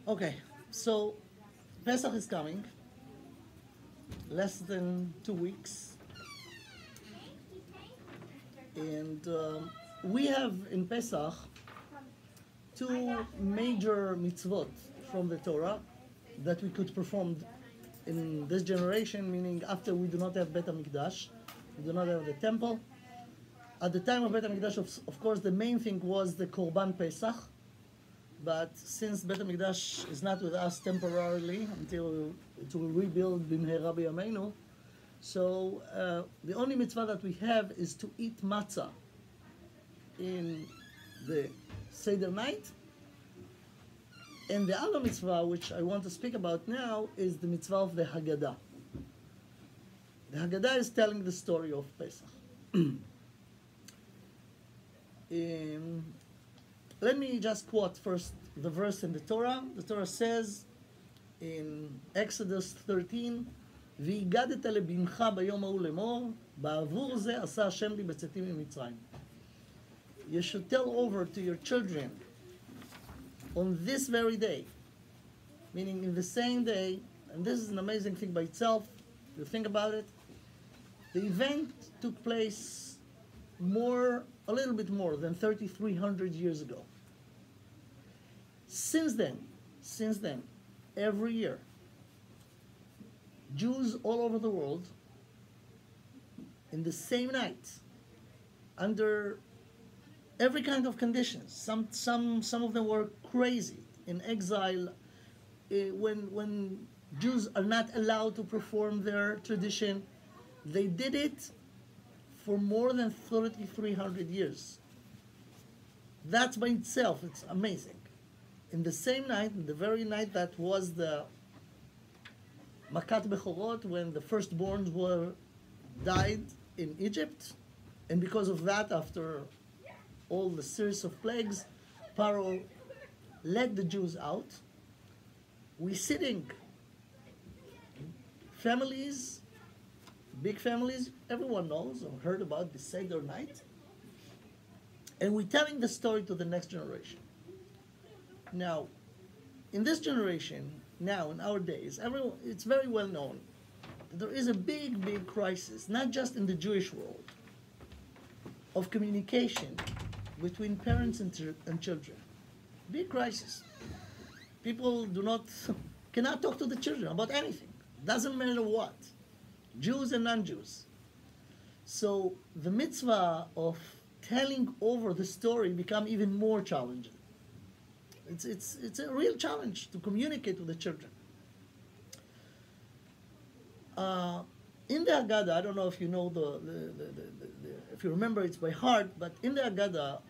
Okay, so Pesach is coming, less than 2 weeks, and we have in Pesach two major mitzvot from the Torah that we could perform in this generation, meaning after we do not have Bet HaMikdash, we do not have the temple. At the time of Bet HaMikdash, of course, the main thing was the Korban Pesach, but since Bet HaMikdash is not with us temporarily until it will rebuild B'mei Rabbi Yinon, so the only mitzvah that we have is to eat matzah in the Seder night. And the other mitzvah, which I want to speak about now, is the mitzvah of the Haggadah. The Haggadah is telling the story of Pesach. Let me just quote first the verse in the Torah. The Torah says in Exodus 13, "והגדת לבנך ביום ההוא לאמור, בעבור זה עשה השם לי בצאתי ממצרים." You should tell over to your children on this very day, meaning in the same day, and this is an amazing thing by itself, you think about it, the event took place a little bit more than 3,300 years ago. Since then, every year, Jews all over the world, in the same night, under every kind of conditions. Some of them were crazy, in exile, when Jews are not allowed to perform their tradition. They did it for more than 3,300 years. That by itself, it's amazing. In the same night, the very night that was the Makat Bechorot, when the firstborns died in Egypt, and because of that, after all the series of plagues, Pharaoh let the Jews out. We're sitting, families, big families, everyone knows or heard about the Seder night, and we're telling the story to the next generation. Now, in this generation, now in our days, it's very well known that there is a big crisis, not just in the Jewish world, of communication between parents and children. Big crisis. People cannot talk to the children about anything. Doesn't matter what. Jews and non-Jews. So the mitzvah of telling over the story become even more challenging. It's a real challenge to communicate with the children. In the Haggadah, I don't know if you know if you remember it's by heart, but in the Haggadah,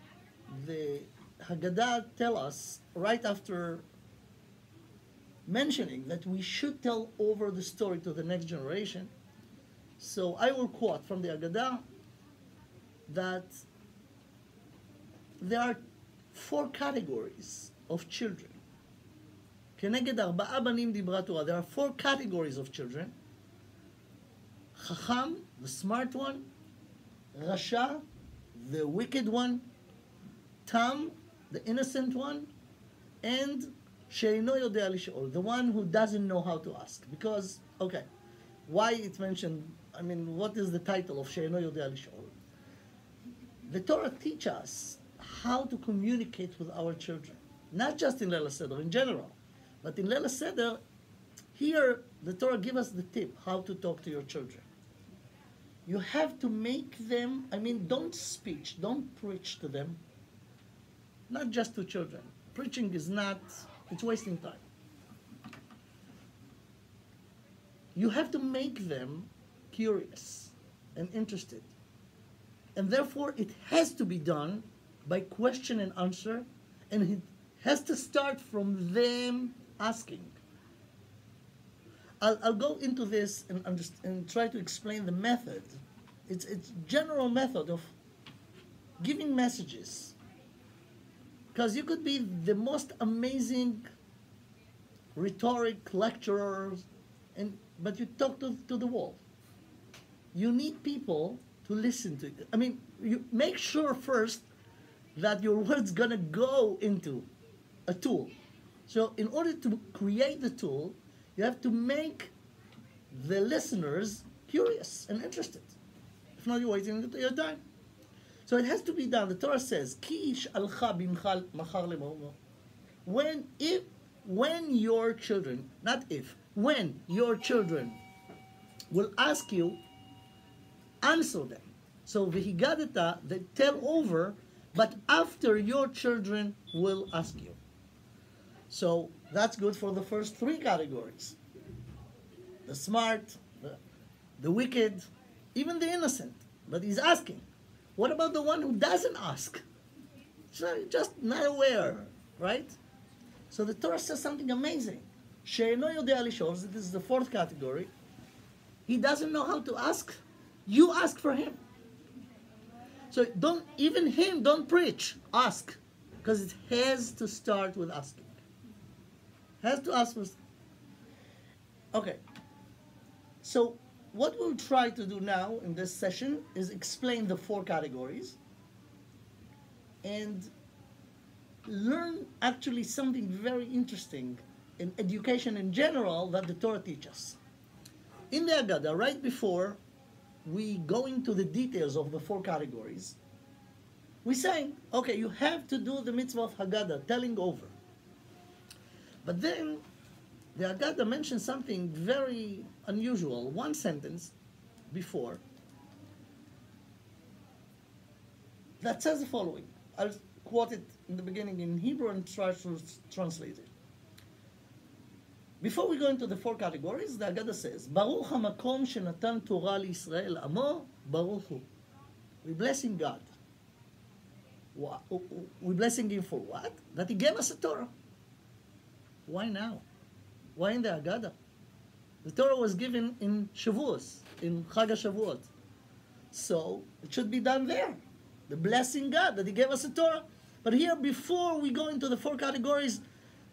the Haggadah tell us right after mentioning that we should tell over the story to the next generation. So I will quote from the Haggadah that there are 4 categories of children. כנגד 4 בנים דיברה תורה. There are 4 categories of children. Chacham, the smart one. Rasha, the wicked one. Tam, the innocent one. And she'eino yodea lish'ol, the one who doesn't know how to ask. Because, okay, why it's mentioned, what is the title of she'eino yodea lish'ol? The Torah teaches us how to communicate with our children. Not just in Leil HaSeder, in general. But in Leil HaSeder, here the Torah gives us the tip how to talk to your children. You have to make them, don't preach to them. Not just to children. Preaching is not, it's wasting time. You have to make them curious and interested. And therefore, it has to be done by question and answer, and it has to start from them asking. I'll go into this and try to explain the method. It's general method of giving messages. Because you could be the most amazing rhetoric lecturer, but you talk to the wall. You need people to listen to it. You make sure first that your word's gonna go into a tool. So in order to create the tool, you have to make the listeners curious and interested. If not, you're wasting your time. So it has to be done. The Torah says, "Ki yish'alcha bimcha machar le'ma'omo." When your children, not if, when your children will ask you, answer them. So v'higadeta, they tell over, but after your children will ask you. So that's good for the first three categories. The smart, the wicked, even the innocent. But he's asking. What about the one who doesn't ask? So just not aware, right? So the Torah says something amazing. She'eno yodea lishor, this is the fourth category. He doesn't know how to ask. You ask for him. So don't preach. Ask. Because it has to start with asking. Has to ask first. Okay. So what we'll try to do now in this session is explain the four categories and learn actually something very interesting in education in general that the Torah teaches. In the Haggadah, right before we go into the details of the four categories, we say, okay, you have to do the mitzvah of Haggadah, telling over. But then the Haggadah mentions something very unusual. One sentence before that says the following. I'll quote it in the beginning in Hebrew and try to translate it. Before we go into the four categories, the Haggadah says, Baruch hamakom shenatan Torah liYisrael amo, Baruch hu. We're blessing God. We're blessing Him for what? That He gave us a Torah. Why now? Why in the Haggadah? The Torah was given in Shavuos, in Chag HaShavuot. So it should be done there. The blessing God that He gave us a Torah. But here, before we go into the four categories,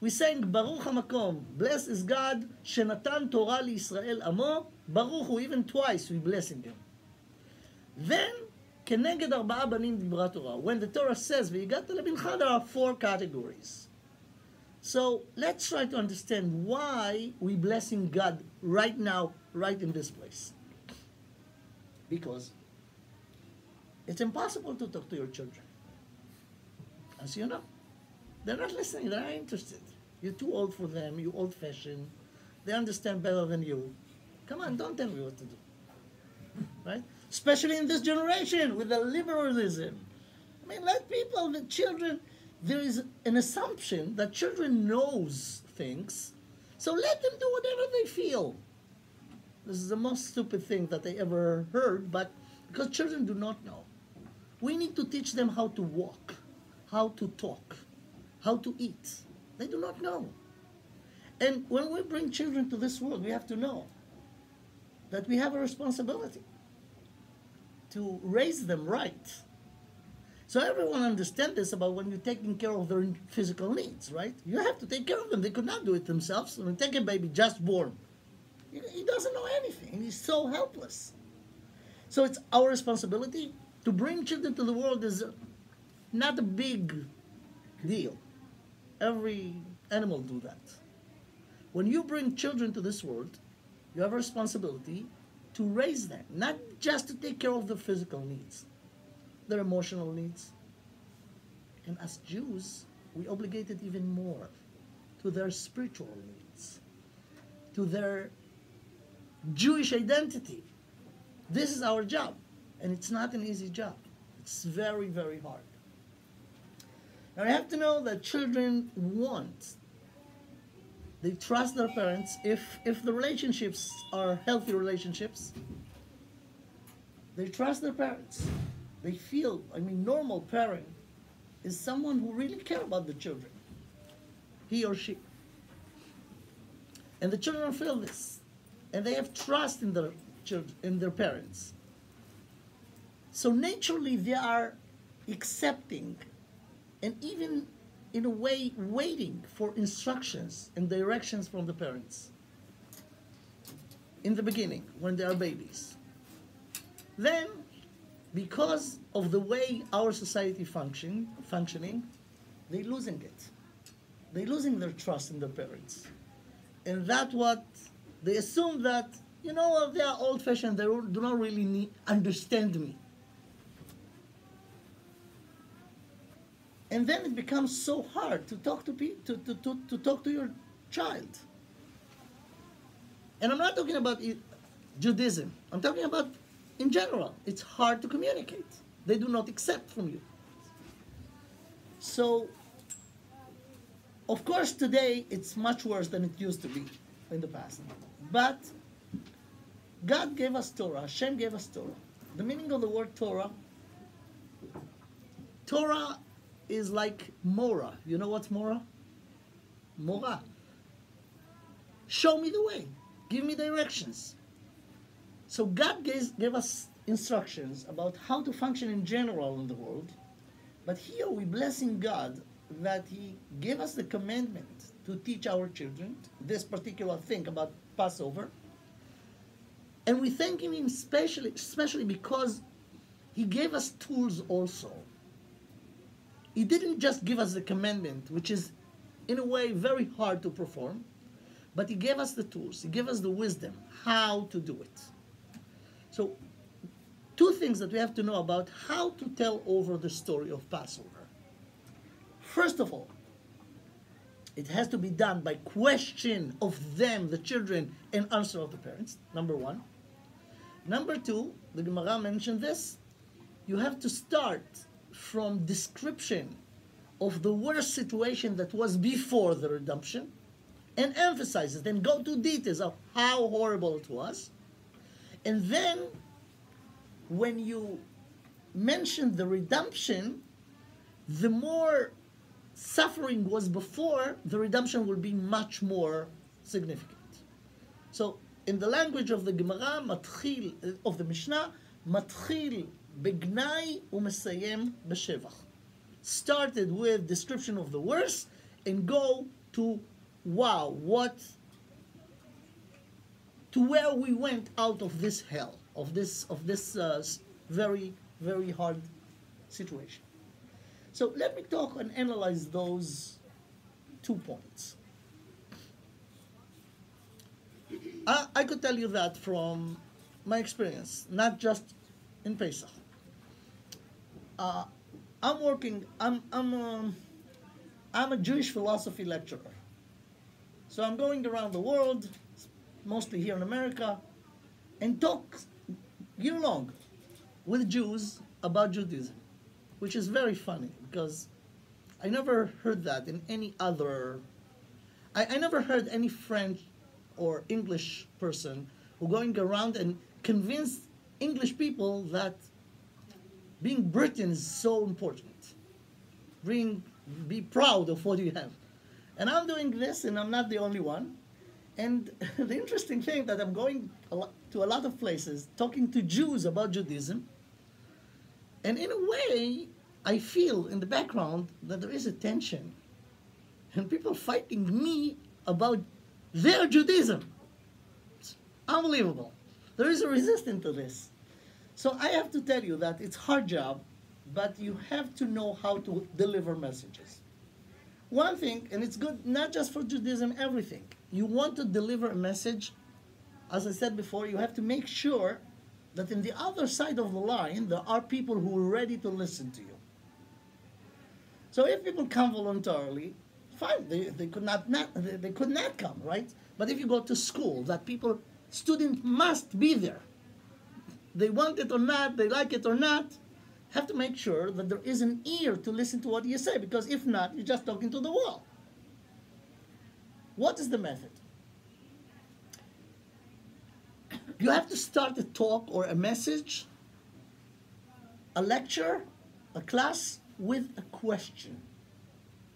we saying Baruch HaMakom, blessed is God, Shenatan Torah liYisrael Amo, Baruch Hu, even twice we blessing Him. Then, Keneged Arba'a Banim Dibra Torah, when the Torah says, V'yigata lebincha, there are four categories. So let's try to understand why we blessing God right now, right in this place. Because it's impossible to talk to your children. As you know, they're not listening, they're not interested. You're too old for them, you're old-fashioned. They understand better than you. Come on, don't tell me what to do. Right? Especially in this generation with the liberalism. I mean, let people, the children, there is an assumption that children knows things, so let them do whatever they feel. This is the most stupid thing that I ever heard, but because children do not know. We need to teach them how to walk, how to talk, how to eat. They do not know. And when we bring children to this world, we have to know that we have a responsibility to raise them right. So everyone understands this about when you're taking care of their physical needs, right? You have to take care of them. They could not do it themselves. I mean, take a baby just born. He doesn't know anything. He's so helpless. So it's our responsibility to bring children to the world is not a big deal. Every animal do that. When you bring children to this world, you have a responsibility to raise them, not just to take care of their physical needs, their emotional needs. And as Jews, we obligated even more to their spiritual needs, to their Jewish identity. This is our job, and it's not an easy job. It's very, very hard. Now, you have to know that children they trust their parents. If the relationships are healthy relationships, they trust their parents. They feel, normal parent is someone who really cares about the children, he or she. And the children feel this, and they have trust in their children, in their parents. So naturally, they are accepting and even in a way waiting for instructions and directions from the parents in the beginning when they are babies. Then, because of the way our society functioning, they're losing it. they're losing their trust in their parents. And that's what they assume that, you know what, they are old-fashioned, they do not really understand me. And then it becomes so hard to talk to talk to your child. And I'm not talking about Judaism. I'm talking about in general. It's hard to communicate. They do not accept from you. So, of course, today it's much worse than it used to be in the past. But God gave us Torah. Hashem gave us Torah. The meaning of the word Torah, Torah is like Mora. You know what's Mora? Mora. Show me the way. Give me directions. So God gave us instructions about how to function in general in the world. But here we're blessing God that He gave us the commandment to teach our children this particular thing about Passover. And we thank Him especially because He gave us tools also. He didn't just give us the commandment, which is in a way very hard to perform, but He gave us the tools. He gave us the wisdom how to do it. So, two things that we have to know about how to tell over the story of Passover. First of all, it has to be done by question of them, the children, and answer of the parents, number one. Number two, the Gemara mentioned this, you have to start from description of the worst situation that was before the redemption, and emphasize it, and go to details of how horrible it was. And then, when you mention the redemption, the more suffering was before, the redemption will be much more significant. So, in the language of the Gemara, of the Mishnah, matchil begnai umesayem b'shevach. Started with description of the worst and go to wow, to where we went out of this hell, of this very, very hard situation. So let me talk and analyze those 2 points. I could tell you that from my experience, not just in Pesach. I'm a Jewish philosophy lecturer. So I'm going around the world, mostly here in America, and talk year-long with Jews about Judaism, which is very funny because I never heard that in any other... I never heard any French or English person who going around and convince English people that being Britain is so important. Be proud of what you have. And I'm doing this, and I'm not the only one. And the interesting thing that I'm going to a lot of places, talking to Jews about Judaism, and in a way, I feel in the background that there is a tension. And people fighting me about their Judaism. It's unbelievable. There is a resistance to this. So I have to tell you that it's a hard job, but you have to know how to deliver messages. One thing, and it's good not just for Judaism, everything. You want to deliver a message, as I said before, you have to make sure that in the other side of the line, there are people who are ready to listen to you. So if people come voluntarily, fine, they could not come, right? But if you go to school, that students must be there. They want it or not, they like it or not, have to make sure that there is an ear to listen to what you say, because if not, you're just talking to the wall. What is the method? You have to start a talk or a message, a lecture, a class, with a question.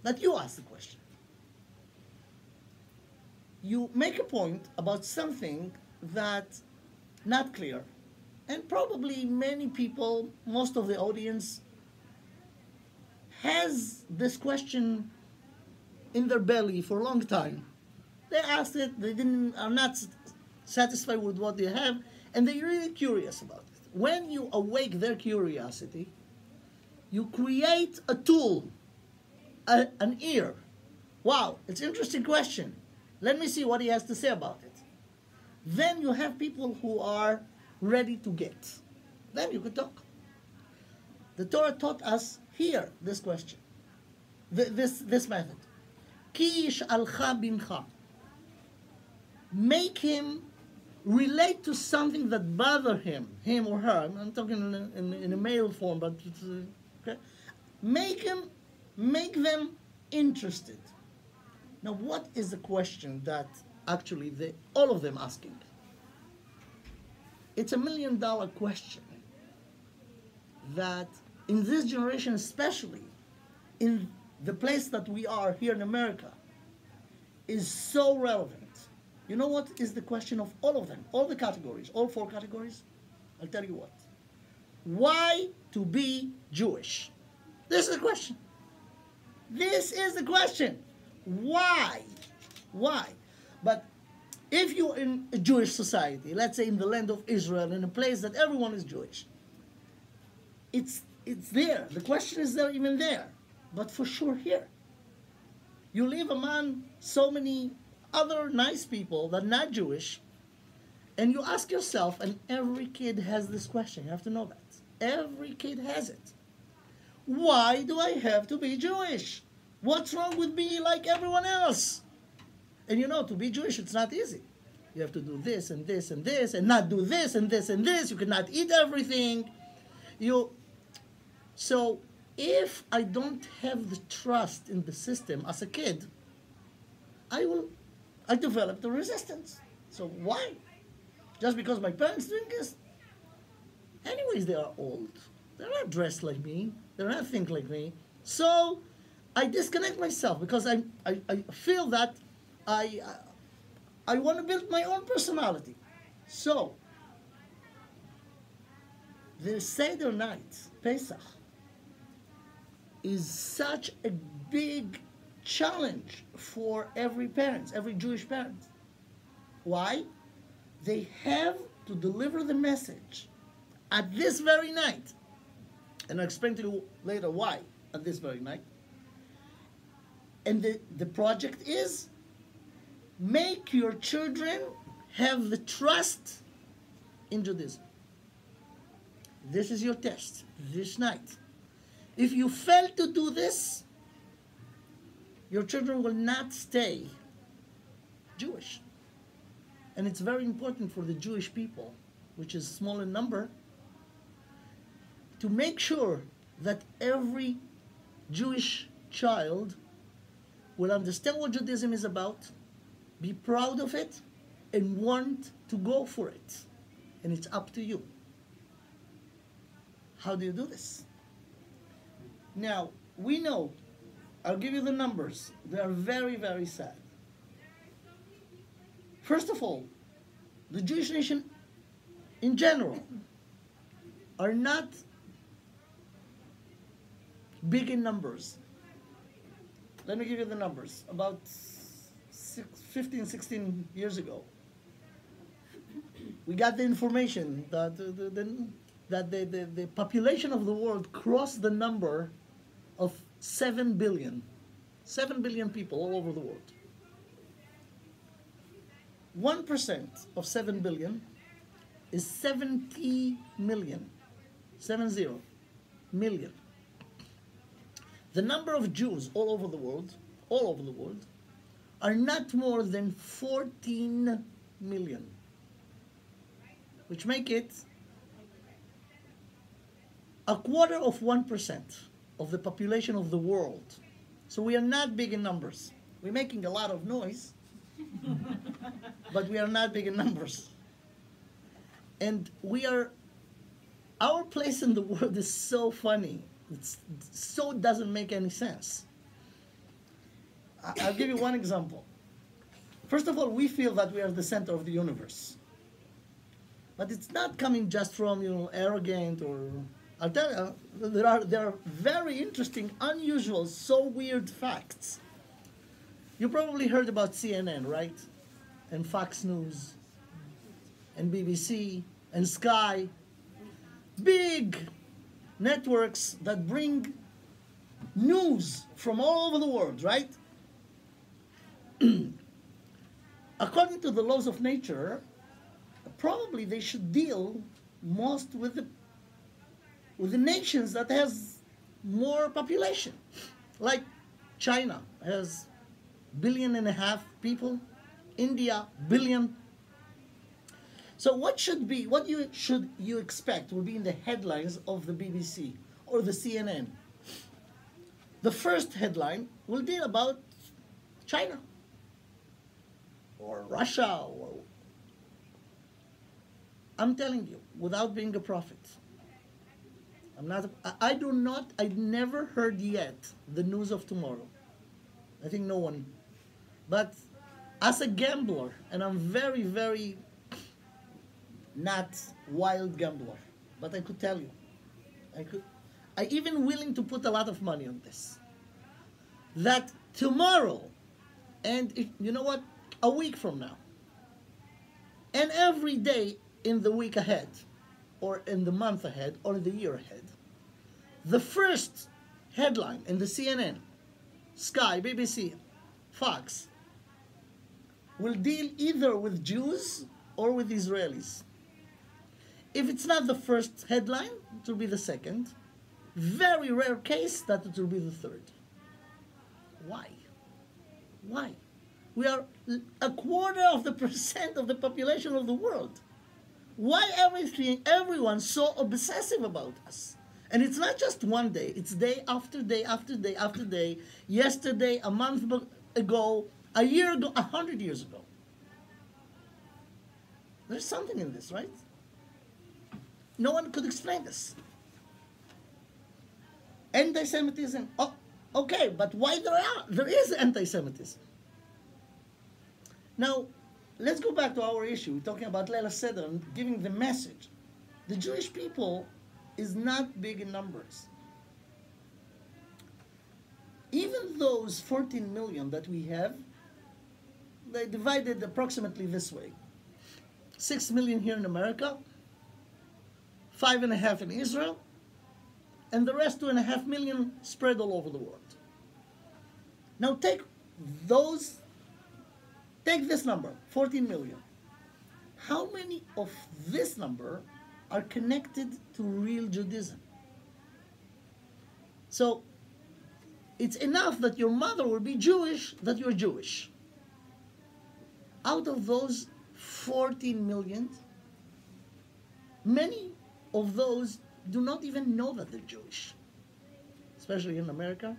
That you ask the question. You make a point about something that's not clear. And probably many people, most of the audience, has this question in their belly for a long time. They asked it, are not satisfied with what they have, and they're really curious about it. When you awake their curiosity, you create a tool, an ear. Wow, it's an interesting question. Let me see what he has to say about it. Then you have people who are ready to get. Then you could talk. The Torah taught us here this question, this method. Ki yish'alcha bincha. Make him relate to something that bothers him or her. I'm talking in a male form, but okay. Make them interested. Now, what is the question that actually all of them asking? It's $1 million question that in this generation, especially in the place that we are here in America, is so relevant. You know what is the question of all of them, all the categories, all 4 categories? I'll tell you what. Why to be Jewish? This is the question. This is the question. Why? Why? But if you're in a Jewish society, let's say in the land of Israel, in a place that everyone is Jewish, it's there. The question is there, even there. But for sure here. You live among so many other nice people that are not Jewish, and you ask yourself, and every kid has this question. You have to know that. Every kid has it. Why do I have to be Jewish? What's wrong with being like everyone else? And you know, to be Jewish, it's not easy. You have to do this and this and this, and not do this and this and this. You cannot eat everything. So if I don't have the trust in the system as a kid, I developed a resistance. So why? Just because my parents doing this? Anyways, they are old. They're not dressed like me. They're not think like me. So I disconnect myself because I feel that I want to build my own personality. So the Seder night, Pesach, is such a big challenge for every parent, every Jewish parent. Why? They have to deliver the message at this very night. And I'll explain to you later why at this very night. And the project is make your children have the trust in Judaism. This is your test this night. If you fail to do this, your children will not stay Jewish. And it's very important for the Jewish people, which is small in number, to make sure that every Jewish child will understand what Judaism is about, be proud of it, and want to go for it. And it's up to you. How do you do this? Now, we know, I'll give you the numbers. They are very, very sad. First of all, the Jewish nation in general are not big in numbers. Let me give you the numbers. About 15, 16 years ago, we got the information that the population of the world crossed the number of 7 billion. 7 billion people all over the world. 1% of 7 billion is 70 million. 70 million. The number of Jews all over the world, are not more than 14 million, which make it a quarter of 1% of the population of the world. So we are not big in numbers. We're making a lot of noise, but we are not big in numbers. And our place in the world is so funny. It doesn't make any sense. I'll give you one example. First of all, we feel that we are the center of the universe. But it's not coming just from, arrogant or... I'll tell you, there are very interesting, unusual, so weird facts. You probably heard about CNN, right? And Fox News, and BBC, and Sky. Big networks that bring news from all over the world, right? according to the laws of nature, probably they should deal most with the nations that has more population, like China has 1.5 billion people, India billion. So what should you expect will be in the headlines of the BBC or the CNN? The first headline will deal about China or Russia, or I'm telling you, without being a prophet, I never heard yet the news of tomorrow. I think no one. But as a gambler, and I'm very, very not wild gambler, but I could tell you, I even willing to put a lot of money on this, that tomorrow, and you know what, a week from now, and every day in the week ahead, or in the month ahead, or the year ahead, the first headline in the CNN, Sky, BBC, Fox, will deal either with Jews or with Israelis. If it's not the first headline, it will be the second. Very rare case that it will be the third. Why? Why? We are 0.25% of the population of the world. Why everyone so obsessive about us? And it's not just one day, it's day after day after day after day, yesterday, a month ago, a year ago, 100 years ago. There's something in this, right? No one could explain this. Anti-Semitism, oh, okay, but why there is anti-Semitism? Now, let's go back to our issue. We're talking about Leila Seder and giving the message. The Jewish people is not big in numbers. Even those 14 million that we have, they divided approximately this way. 6 million here in America, 5.5 in Israel, and the rest 2.5 million spread all over the world. Now take this number, 14 million. How many of this number are connected to real Judaism? So it's enough that your mother will be Jewish, that you're Jewish. Out of those 14 million, many of those do not even know that they're Jewish, especially in America,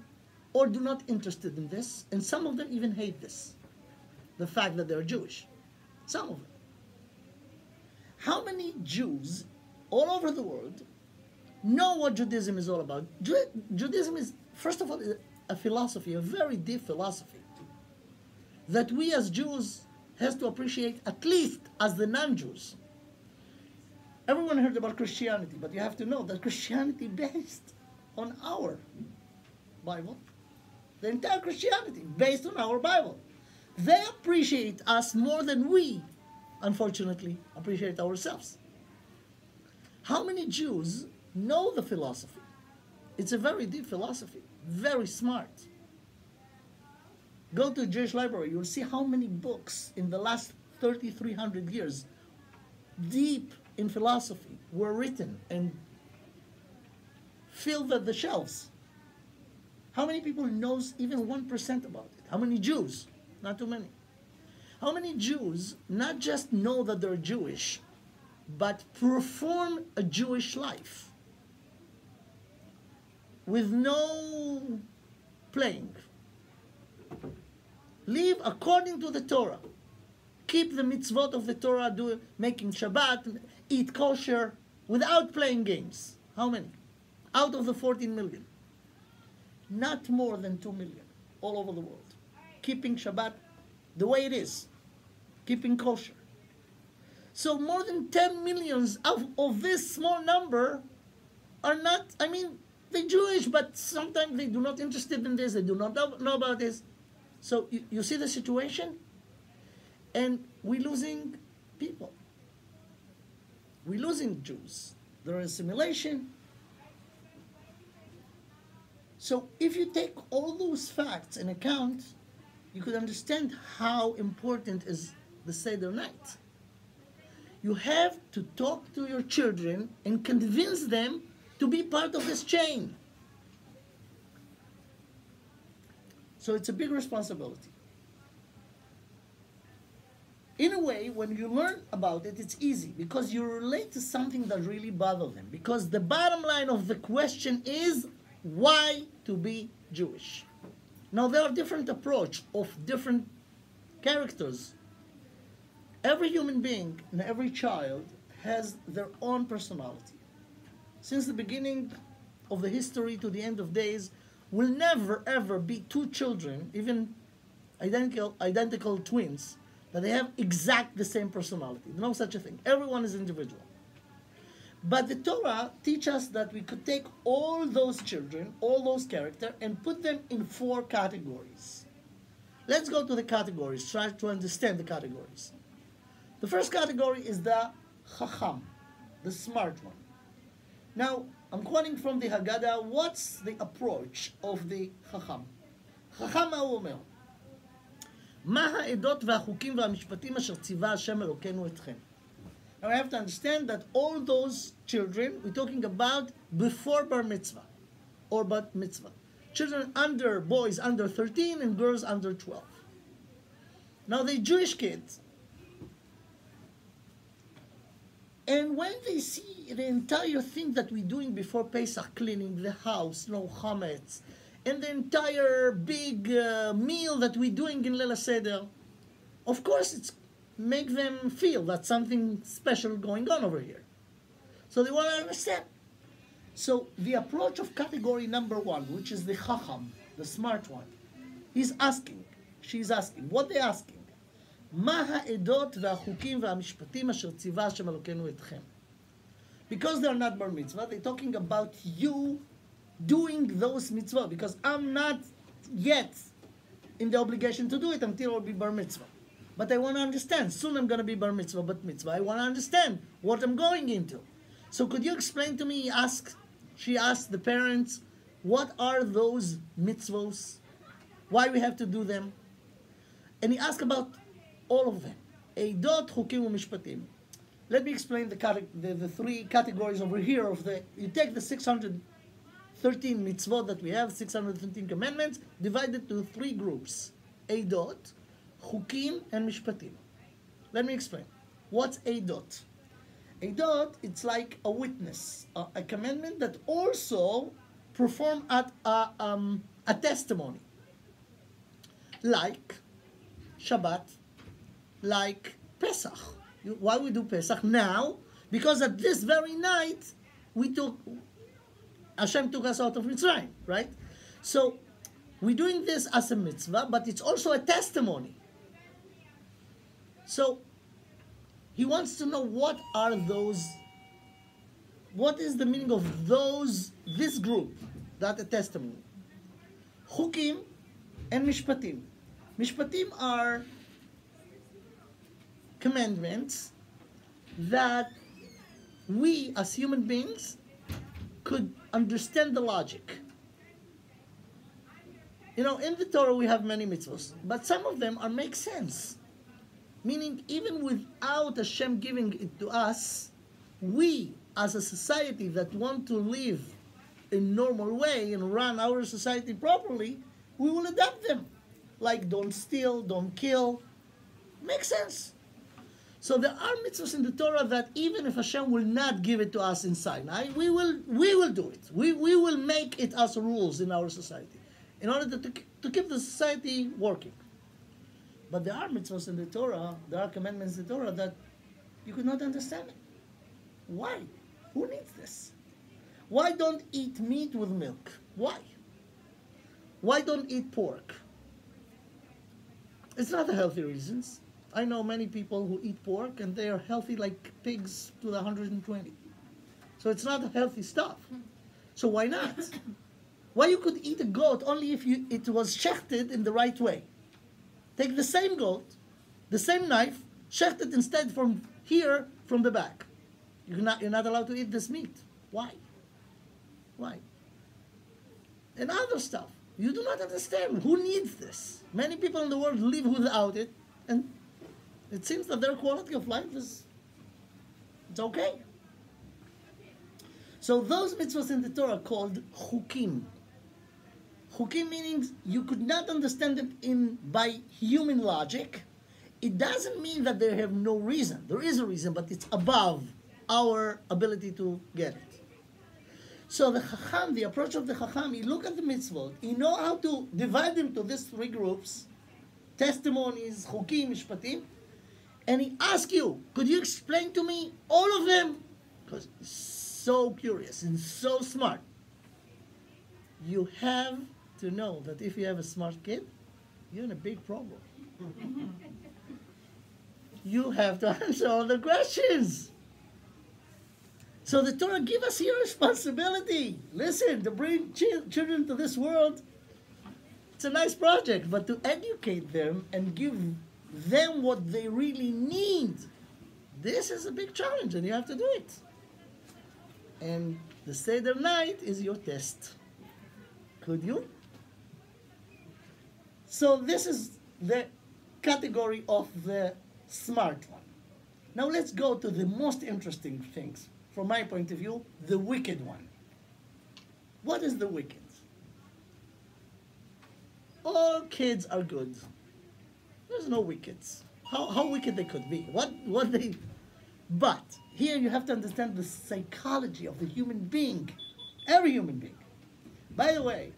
or do not interested in this, and some of them even hate this, the fact that they're Jewish. Some of them. How many Jews all over the world know what Judaism is all about? Judaism is, first of all, a philosophy, a very deep philosophy, that we as Jews has to appreciate at least as the non-Jews. Everyone heard about Christianity, but you have to know that Christianity based on our Bible. The entire Christianity based on our Bible. They appreciate us more than we, unfortunately, appreciate ourselves. How many Jews know the philosophy? It's a very deep philosophy, very smart. Go to a Jewish library, you'll see how many books in the last 3,300 years, deep in philosophy, were written and filled the shelves. How many people knows even 1% about it? How many Jews? Not too many. How many Jews not just know that they're Jewish, but perform a Jewish life with no playing? Live according to the Torah. Keep the mitzvot of the Torah, making Shabbat, eat kosher, without playing games. How many? Out of the 14 million. Not more than 2 million all over the world. Keeping Shabbat the way it is. Keeping kosher. So more than 10 millions of this small number are not, they're Jewish, but sometimes they do not interested in this, they do not know about this. So you see the situation? And we're losing people. We're losing Jews. There is assimilation. So if you take all those facts in account, you could understand how important is the Seder night. You have to talk to your children and convince them to be part of this chain. So it's a big responsibility. In a way, when you learn about it, it's easy because you relate to something that really bothers them. Because the bottom line of the question is, why to be Jewish? Now, there are different approaches of different characters. Every human being and every child has their own personality. Since the beginning of the history to the end of days, will never ever be two children, even identical twins, that they have exact the same personality. No such a thing. Everyone is individual. But the Torah teaches us that we could take all those children, all those characters, and put them in 4 categories. Let's go to the categories, try to understand the categories. The first category is the Chacham, the smart one. Now, I'm quoting from the Haggadah. What's the approach of the Chacham? Chacham, מה הוא אומר? מה העדות והחוקים והמשפטים אשר ציווה השם אלוקינו אתכם? Now, I have to understand that all those children, we're talking about before bar mitzvah or bat mitzvah. Children boys under 13 and girls under 12. Now, they're Jewish kids. And when they see the entire thing that we're doing before Pesach, cleaning the house, no chametz, and the entire big meal that we're doing in Leil Seder, of course it's make them feel that something special going on over here. So they want to understand. So the approach of category number 1, which is the Chacham, the smart one, she's asking, what they asking? מה העדות והחוקים והמשפטים אשר ציווה השם אלוקינו אתכם? Because they're not bar mitzvah, they're talking about you doing those mitzvah, because I'm not yet in the obligation to do it until I'll be bar mitzvah. But I want to understand. Soon I'm going to be bar mitzvah, bat mitzvah. I want to understand what I'm going into. So could you explain to me, she asked the parents, what are those mitzvahs? Why we have to do them? And he asked about all of them. Eidot, Chukim, u'Mishpatim. Let me explain the 3 categories over here. You take the 613 mitzvot that we have, 613 commandments, divided to 3 groups. Eidot, Chukim, and Mishpatim. Let me explain. What's Eidot? Eidot, it's like a witness, a commandment that also perform at a testimony. Like Shabbat, like Pesach. Why we do Pesach now? Because at this very night, Hashem took us out of Mitzrayim, right? So, we're doing this as a mitzvah, but it's also a testimony. So, he wants to know what is the meaning of this group, that a testimony. Chukim and Mishpatim. Mishpatim are commandments that we as human beings could understand the logic. You know, in the Torah we have many mitzvahs, but some of them make sense. Meaning, even without Hashem giving it to us, we as a society that want to live in normal way and run our society properly, we will adapt them. Like don't steal, don't kill. Makes sense. So there are mitzvahs in the Torah that even if Hashem will not give it to us in Sinai, we will do it. We will make it as rules in our society in order to keep the society working. But there are mitzvahs in the Torah, there are commandments in the Torah that you could not understand it. Why? Who needs this? Why don't eat meat with milk? Why? Why don't eat pork? It's not a healthy reasons. I know many people who eat pork and they are healthy like pigs to the 120. So it's not healthy stuff. So why not? Why you could eat a goat only if it was shechted in the right way? Take the same goat, the same knife, shecht it instead from here, from the back. You're not allowed to eat this meat. Why? Why? And other stuff. You do not understand. Who needs this? Many people in the world live without it, and it seems that their quality of life is it's okay. So those mitzvahs in the Torah are called chukim. Chukim meaning you could not understand it by human logic. It doesn't mean that they have no reason. There is a reason, but it's above our ability to get it. So the Chacham, the approach of the Chacham, he look at the mitzvot, he know how to divide them to these three groups, testimonies, chukim, mishpatim, and he asks you, could you explain to me all of them? Because he's so curious and so smart. You have to know that if you have a smart kid, you're in a big problem. You have to answer all the questions. So the Torah gives us here responsibility. Listen, to bring children to this world, it's a nice project, but to educate them and give them what they really need, this is a big challenge, and you have to do it. And the Seder night is your test. Could you? So this is the category of the smart one. Now let's go to the most interesting things. From my point of view, the wicked one. What is the wicked? All kids are good. There's no wickeds. How wicked they could be. What they... But here you have to understand the psychology of the human being. Every human being. By the way,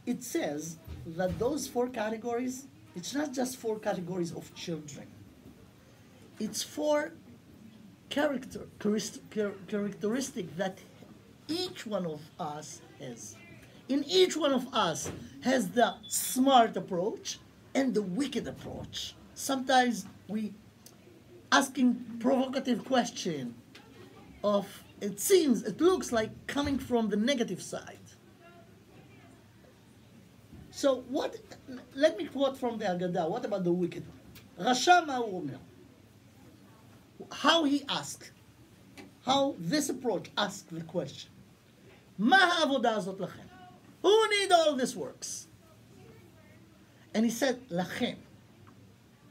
it says that those four categories, it's not just four categories of children. It's four characteristic that each one of us has. In each one of us has the smart approach and the wicked approach. Sometimes we asking provocative question of, it looks like coming from the negative side. So let me quote from the Haggadah. What about the wicked one? Rasha ma hu omer. How he asked, how this approach asked the question. Ma ha'avodah azot lachem? Who need all this works? And he said, lachem.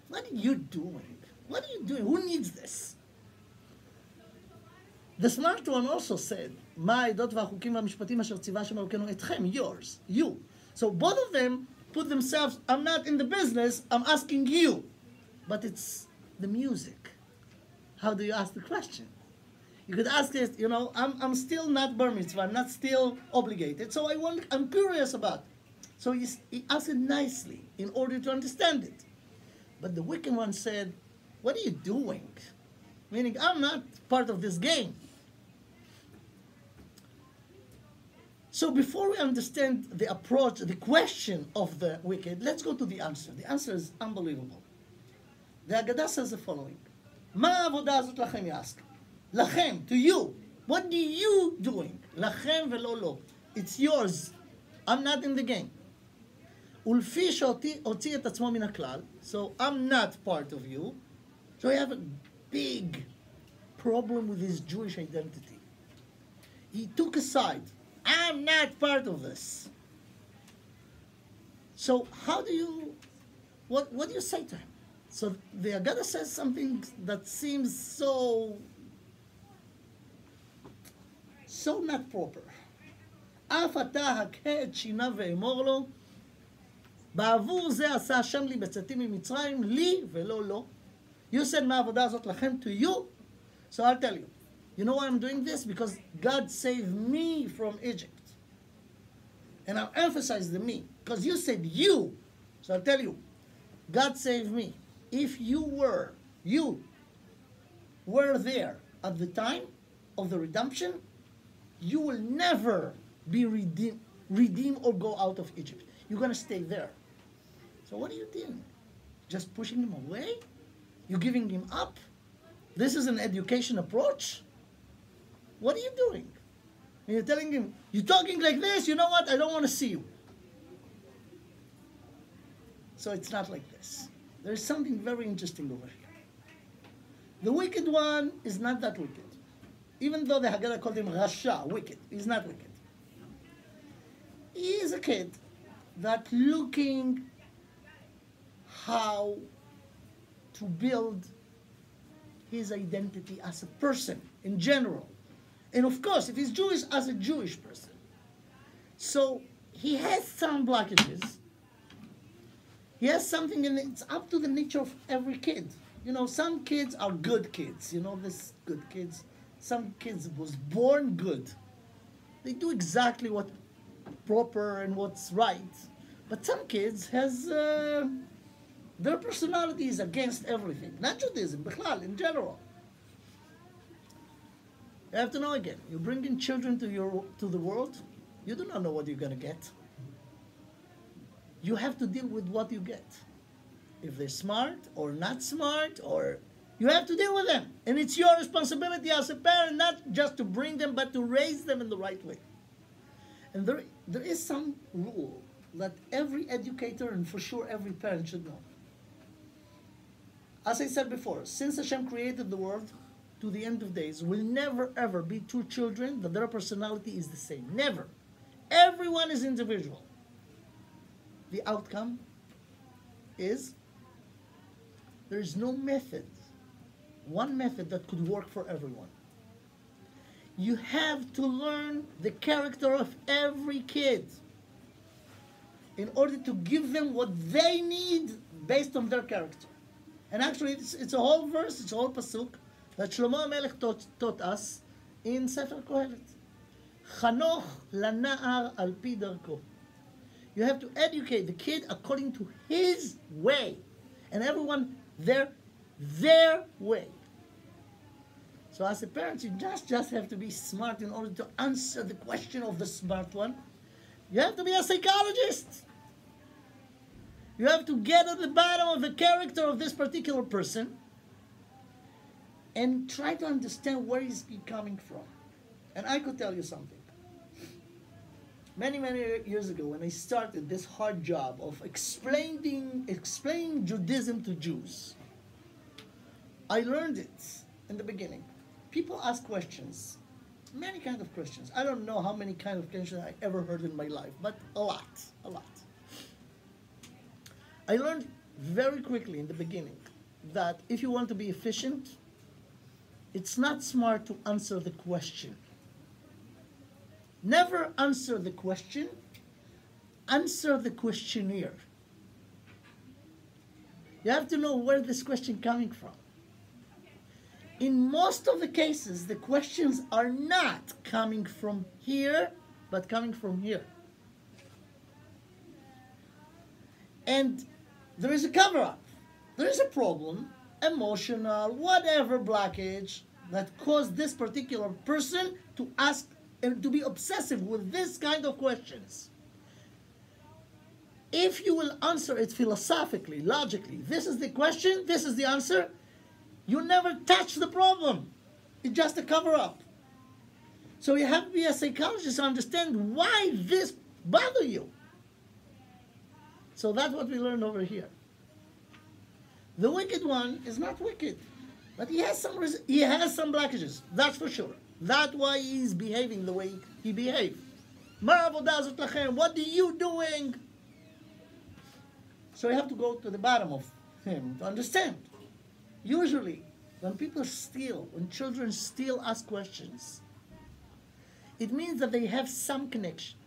What are you doing? What are you doing? Who needs this? The smart one also said, Ma ha'edot v'achukim v'mishpatim asher tziva Hashem Elokeinu etchem, yours, you. So both of them put themselves, I'm not in the business, I'm asking you. But it's the music. How do you ask the question? You could ask this, I'm still not bar mitzvah, I'm not still obligated, so I'm curious about it. So he asked it nicely in order to understand it. But the wicked one said, what are you doing? Meaning, I'm not part of this game. So before we understand the approach, the question of the wicked, let's go to the answer. The answer is unbelievable. The Haggadah says the following. Ma avodah azot lachem, he asked. Lachem, to you. What are you doing? Lachem velo lo. It's yours. I'm not in the game. Ulfi she'hotzi et atzmo min haklal. So I'm not part of you. So he have a big problem with his Jewish identity. He took a side. I'm not part of this. So how do you, what do you say to him? So the Haggadah says something that seems so not proper. אף אתה הכה את שיניו ואמור לו, בעבור זה עשה השם לי בצאתי ממצרים, לי ולא לו. You said מה העבודה הזאת לכם, to you. So I'll tell you. You know why I'm doing this? Because God saved me from Egypt. And I'll emphasize the me. Because you said you. So I'll tell you. God saved me. If you were there at the time of the redemption, you will never be redeemed or go out of Egypt. You're going to stay there. So what are you doing? Just pushing him away? You're giving him up? This is an education approach? What are you doing? And you're telling him, you're talking like this, you know what? I don't want to see you. So it's not like this. There's something very interesting over here. The wicked one is not that wicked. Even though the Haggadah called him Rasha, wicked. He's not wicked. he is a kid that looking how to build his identity as a person in general. And of course, if he's Jewish, as a Jewish person. So he has some blockages. He has something, and it's up to the nature of every kid. You know, some kids are good kids. You know, this good kids. Some kids was born good. They do exactly what's proper and what's right. But some kids has their personality is against everything. Not Judaism, Bichlal, in general. You have to know again. You bring in children to the world. You do not know what you're going to get. You have to deal with what you get. If they're smart or not smart, or you have to deal with them. And it's your responsibility as a parent not just to bring them, but to raise them in the right way. And there is some rule that every educator and for sure every parent should know. As I said before, since Hashem created the world to the end of days, will never ever be two children that their personality is the same. Never. Everyone is individual. The outcome is there is no method, one method that could work for everyone. You have to learn the character of every kid in order to give them what they need based on their character. And actually, it's a whole verse, it's a whole pasuk that Shlomo HaMelech taught us in Sefer Kohelet. Chanoch lana'ar al pi darko. You have to educate the kid according to his way, and everyone their way. So as a parent, you just have to be smart in order to answer the question of the smart one. You have to be a psychologist. You have to get at the bottom of the character of this particular person and try to understand where he's coming from. And I could tell you something. Many years ago, when I started this hard job of explaining Judaism to Jews, I learned it in the beginning. People ask questions, many kinds of questions. I don't know how many kinds of questions I ever heard in my life, but a lot. I learned very quickly in the beginning that if you want to be efficient, it's not smart to answer the question. Never answer the question, answer the questionnaire. You have to know where this question is coming from. In most of the cases, the questions are not coming from here, but coming from here. And there is a cover-up. There is a problem, emotional, whatever blockage, that caused this particular person to ask and to be obsessive with this kind of questions. If you will answer it philosophically, logically, this is the question, this is the answer, you never touch the problem. It's just a cover-up. So you have to be a psychologist to understand why this bothers you. So that's what we learned over here. The wicked one is not wicked, but he has some blockages, that's for sure. That's why he's behaving the way he behaved. What are you doing? So you have to go to the bottom of him to understand. Usually, when people steal, when children steal, ask questions, it means that they have some connection.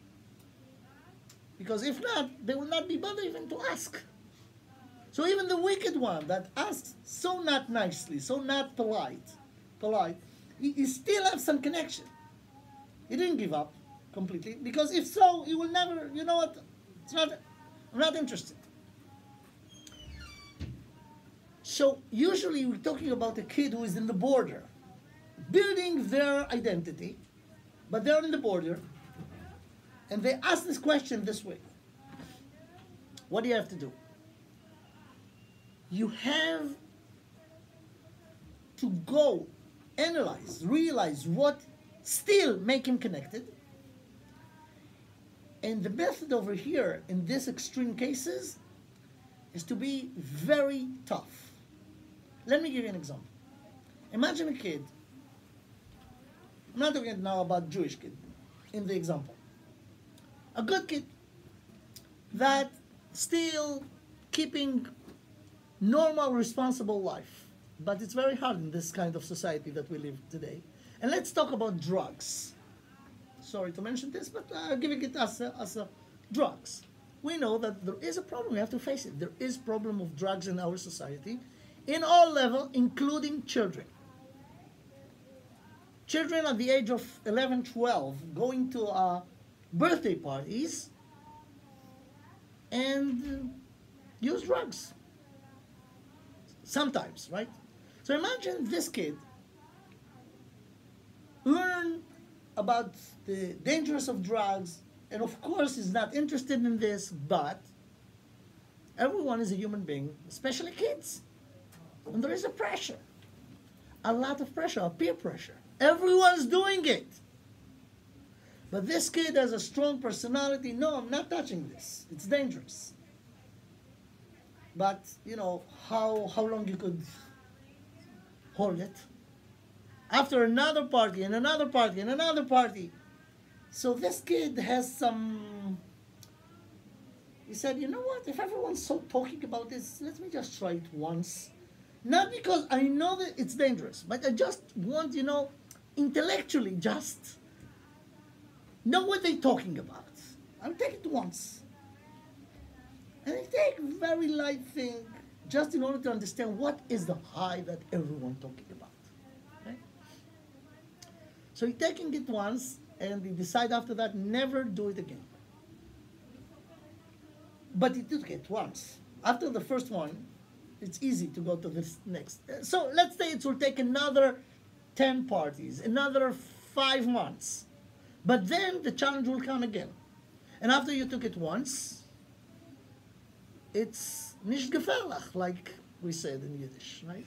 Because if not, they will not be bothered even to ask. So even the wicked one that asks so not nicely, so not polite, he still has some connection. He didn't give up completely, because if so, he will never, you know what, I'm not interested. So usually we're talking about a kid who is in the border, building their identity, but they're in the border, and they ask this question this way. What do you have to do? You have to go analyze, realize what still make him connected. And the method over here in these extreme cases is to be very tough. Let me give you an example. Imagine a kid. I'm not talking now about Jewish kid in the example. a good kid that still keeping normal, responsible life. But it's very hard in this kind of society that we live today. And let's talk about drugs. Sorry to mention this, but giving it as a drugs. We know that there is a problem. We have to face it. There is a problem of drugs in our society, in all levels, including children. Children at the age of 11, 12 going to birthday parties and use drugs. Sometimes, right? So imagine this kid learn about the dangers of drugs, and of course is not interested in this, but everyone is a human being, especially kids. And there is a pressure. A lot of pressure, a peer pressure. Everyone's doing it. But this kid has a strong personality. No, I'm not touching this. It's dangerous. But, you know, how long you could hold it? After another party, and another party, and another party. So this kid has some... He said, you know what? If everyone's so talking about this, let me just try it once. Not because I know that it's dangerous, but I just want, you know, intellectually just know what they're talking about. I'll take it once. And I take a very light thing just in order to understand what is the high that everyone talking about. Okay? So he's taking it once, and he decide after that never do it again. But he took it once. After the first one, it's easy to go to this next. So let's say it will take another 10 parties, another 5 months. But then the challenge will come again. And after you took it once, it's nicht gefährlich, like we said in Yiddish, right?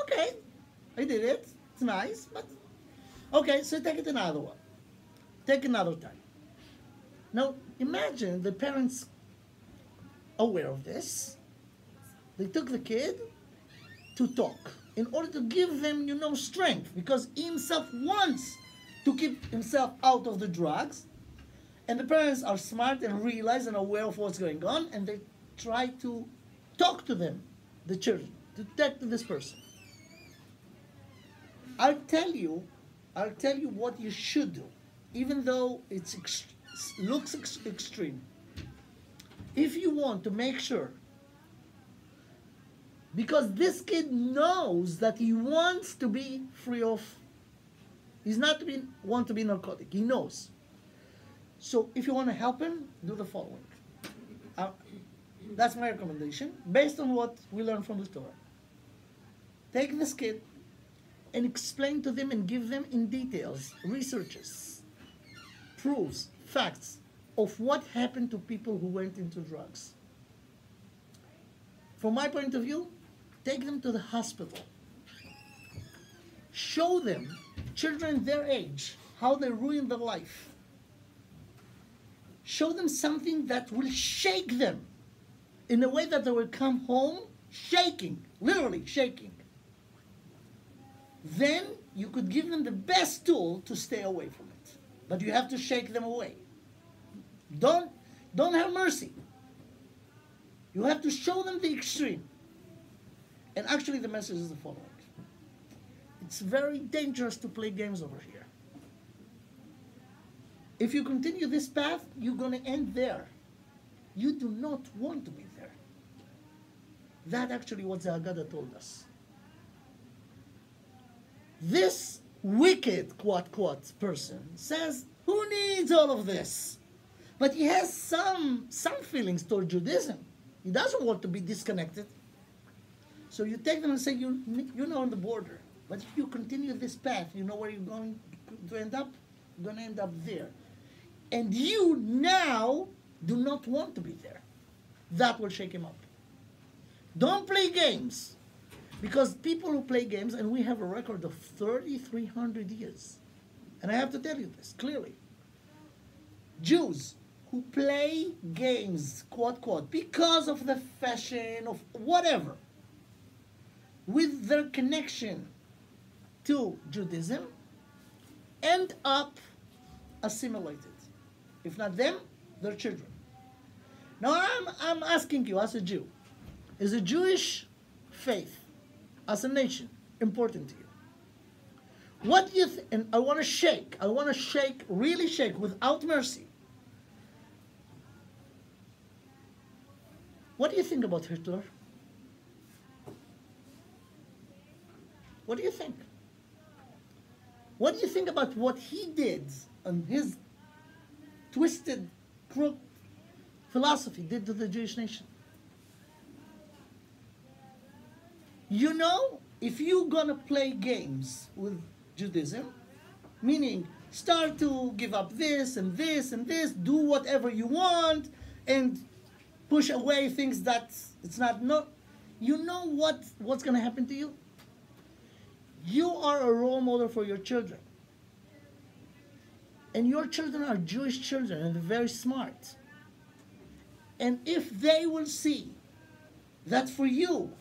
Okay, I did it. It's nice, but okay, so take it another one. Take another time. Now, imagine the parents aware of this. They took the kid to talk in order to give them, you know, strength, because he himself wants to keep himself out of the drugs. And the parents are smart and realize and aware of what's going on, and they try to talk to them, the children, to talk to this person. I'll tell you what you should do, even though it looks extreme. If you want to make sure, because this kid knows that he wants to be free of, he's not want to be narcotic, he knows. So if you want to help him, do the following. That's my recommendation, based on what we learned from the Torah. Take this kid and explain to them and give them in details, researches, proofs, facts of what happened to people who went into drugs. From my point of view, take them to the hospital. Show them, children their age, how they ruin their life. Show them something that will shake them in a way that they will come home shaking, literally shaking. Then you could give them the best tool to stay away from it. But you have to shake them away. Don't have mercy. You have to show them the extreme. And actually the message is the following. It's very dangerous to play games over here. If you continue this path, you're going to end there. You do not want to be there. That's actually what the Haggadah told us. This wicked, quote, person says, who needs all of this? But he has some feelings toward Judaism. He doesn't want to be disconnected. So you take them and say, you're on the border. But if you continue this path, you know where you're going to end up? You're going to end up there. And you now do not want to be there. That will shake him up. Don't play games. Because people who play games, and we have a record of 3,300 years. And I have to tell you this clearly. Jews who play games, quote, because of the fashion of whatever, with their connection to Judaism, end up assimilated. If not them, their children. Now I'm asking you as a Jew, is the Jewish faith as a nation important to you? What do you think? And I want to shake, really shake without mercy. What do you think about Hitler? What do you think? What do you think about what he did and his twisted, crooked philosophy did to the Jewish nation? You know, if you're gonna play games with Judaism, meaning start to give up this and this and this, do whatever you want, and push away things that it's not, you know what's gonna happen to you? You are a role model for your children. And your children are Jewish children and they're very smart. And if they will see that for you,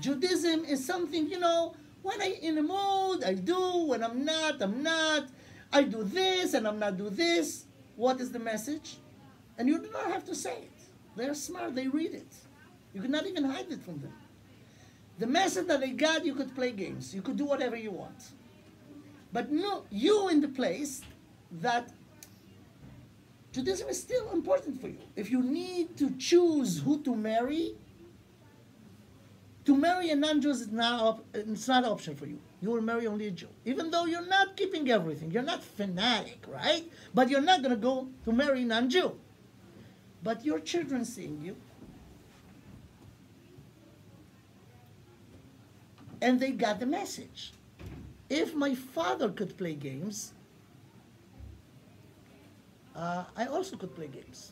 Judaism is something, you know, when I'm in a mood, I do, when I'm not, I do this and I'm not do this. What is the message? And you do not have to say it. They're smart, they read it. You cannot even hide it from them. The message that they got, you could play games. You could do whatever you want. But no, you in the place that Judaism is still important for you. If you need to choose who to marry a non-Jew is not, it's not an option for you. You will marry only a Jew. Even though you're not keeping everything. You're not fanatic, right? But you're not going to go to marry a non-Jew. But your children seeing you, and they got the message. If my father could play games, I also could play games.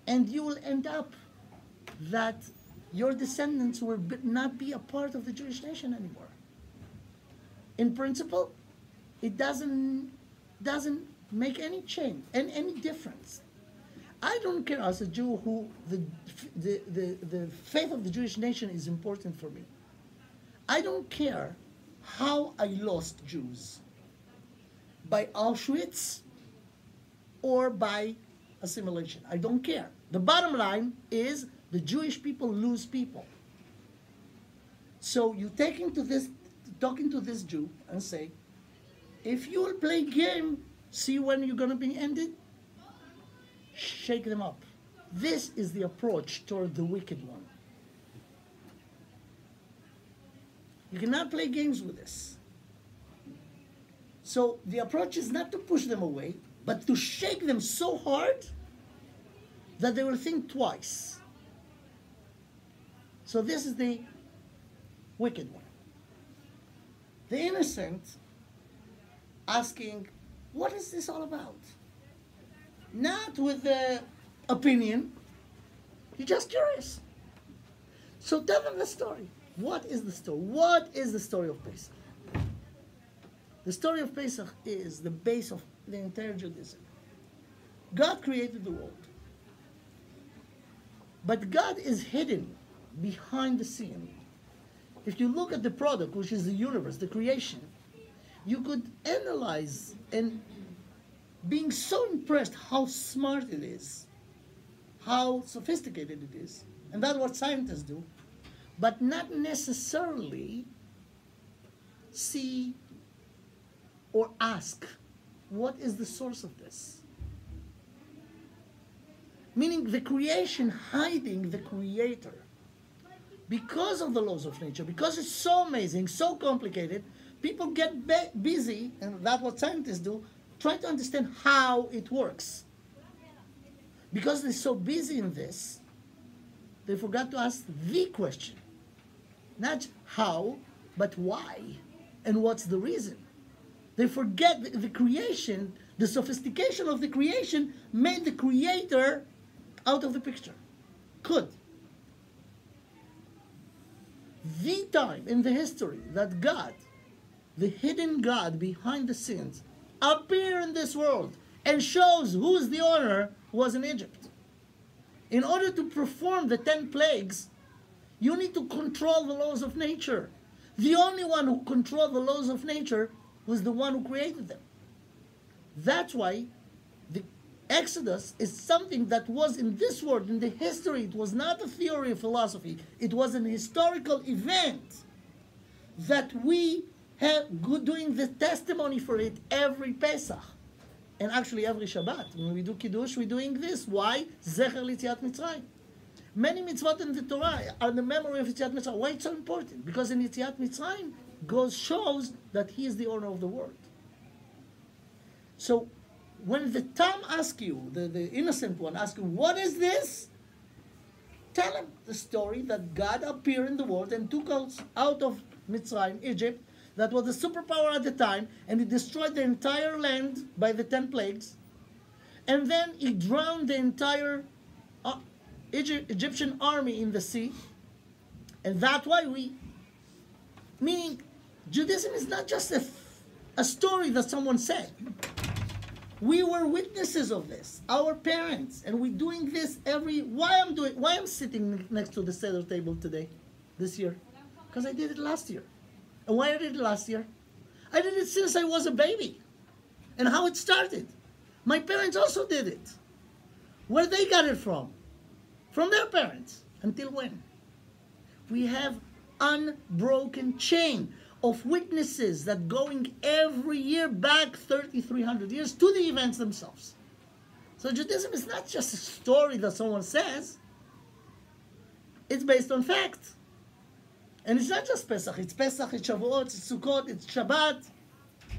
And you will end up that your descendants will not be a part of the Jewish nation anymore. In principle, it doesn't make any change and any difference. I don't care as a Jew who the faith of the Jewish nation is important for me. I don't care how I lost Jews, by Auschwitz or by assimilation. I don't care. The bottom line is the Jewish people lose people. So you talking to this Jew and say, if you will play game, see when you're going to be ended? Shake them up. This is the approach toward the wicked one. You cannot play games with this. So the approach is not to push them away, but to shake them so hard that they will think twice. So this is the wicked one. The innocent asking, what is this all about? Not with the opinion, you're just curious. So tell them the story. What is the story? What is the story of Pesach? The story of Pesach is the base of the entire Judaism. God created the world. But God is hidden behind the scene. If you look at the product, which is the universe, the creation, you could analyze and being so impressed how smart it is, how sophisticated it is, and that's what scientists do, but not necessarily see or ask, what is the source of this? Meaning the creation hiding the creator. Because of the laws of nature, because it's so amazing, so complicated, people get busy, and that's what scientists do, trying to understand how it works. Because they're so busy in this, they forgot to ask the question. Not how, but why, and what's the reason. They forget the creation, the sophistication of the creation made the creator out of the picture. Could. The time in the history that God, the hidden God behind the scenes, appear in this world and shows who's the owner was in Egypt. In order to perform the 10 plagues, you need to control the laws of nature. The only one who controlled the laws of nature was the one who created them. That's why the Exodus is something that was in this world, in the history. It was not a theory of philosophy. It was an historical event that we have doing the testimony for it every Pesach. And actually every Shabbat. When we do Kiddush, we're doing this. Why? Zecher l'Yetziat Mitzrayim. Many mitzvot in the Torah are the memory of Yetziat Mitzrayim. Why it's so important? Because in Yetziat Mitzrayim, God shows that He is the owner of the world. So, when the Tam asks you, the innocent one asks you, what is this? Tell him the story that God appeared in the world and took us out of Mitzrayim, Egypt, that was a superpower at the time, and He destroyed the entire land by the 10 plagues, and then He drowned the entire Egyptian army in the sea, and that's why meaning Judaism is not just a story that someone said. We were witnesses of this, our parents, and we're doing this why I'm sitting next to the Seder table today, this year? Because I did it last year. And why I did it last year? I did it since I was a baby. And how it started. My parents also did it. Where they got it from? From their parents. Until when? We have unbroken chain of witnesses that going every year back 3,300 years to the events themselves. So Judaism is not just a story that someone says. It's based on fact. And it's not just Pesach. It's Pesach, it's Shavuot, it's Sukkot, it's Shabbat.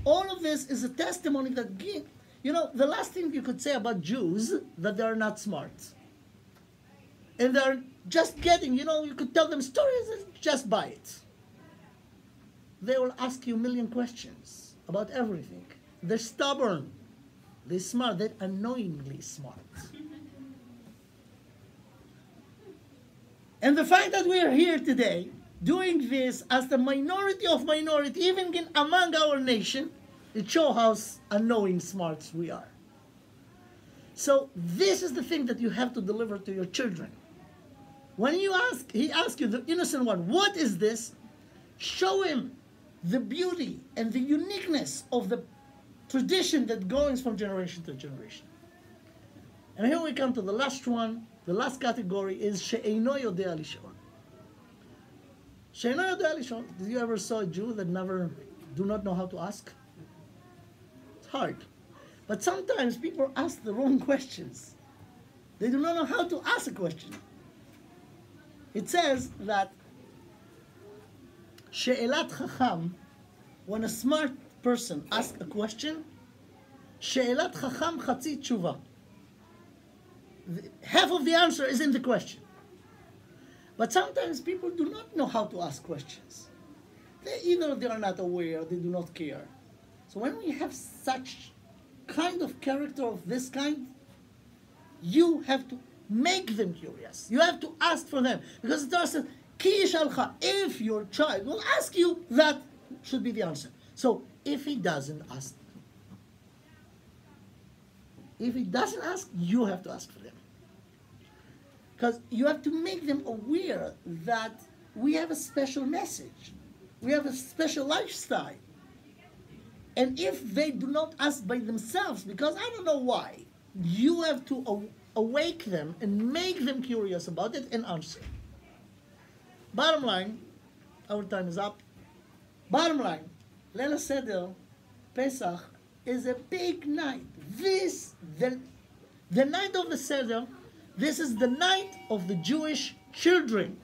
All of this is a testimony that gives. The last thing you could say about Jews, that they are not smart. And they're just getting, you could tell them stories and just buy it. They will ask you a million questions about everything. They're stubborn. They're smart. They're annoyingly smart. And the fact that we are here today, doing this as the minority of minority, even among our nation, it shows how unknowing smarts we are. So this is the thing that you have to deliver to your children. When he asks you, the innocent one, what is this? Show him the beauty and the uniqueness of the tradition that goes from generation to generation. And here we come to the last one. The last category is she'eino yodea lish'ol. She'eino yodea lish'ol. Did you ever saw a Jew that do not know how to ask? It's hard. But sometimes people ask the wrong questions. They do not know how to ask a question. It says that she'elat chacham, when a smart person asks a question, she'elat chacham chatzi tshuva. Half of the answer is in the question. But sometimes people do not know how to ask questions. Either they are not aware, they do not care. So when we have such kind of character of this kind, you have to make them curious. You have to ask for them. Because the Torah says, Ki yishalcha, if your child will ask you, that should be the answer. So if he doesn't ask, you have to ask for them. Because you have to make them aware that we have a special message. We have a special lifestyle. And if they do not ask by themselves, because I don't know why, you have to awake them and make them curious about it and answer. Bottom line, our time is up. Bottom line, Leil Seder, Pesach, is a big night. The night of the Seder, this is the night of the Jewish children.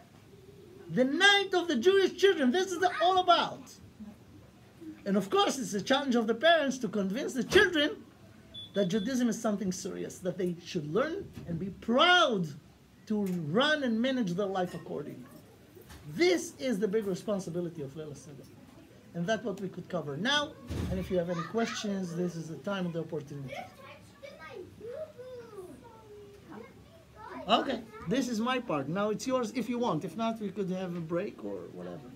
The night of the Jewish children, this is all about. And of course, it's a challenge of the parents to convince the children that Judaism is something serious, that they should learn and be proud to run and manage their life accordingly. This is the big responsibility of Leil Seder. And that's what we could cover now. And if you have any questions, this is the time of the opportunity. Okay, this is my part. Now it's yours if you want. If not, we could have a break or whatever.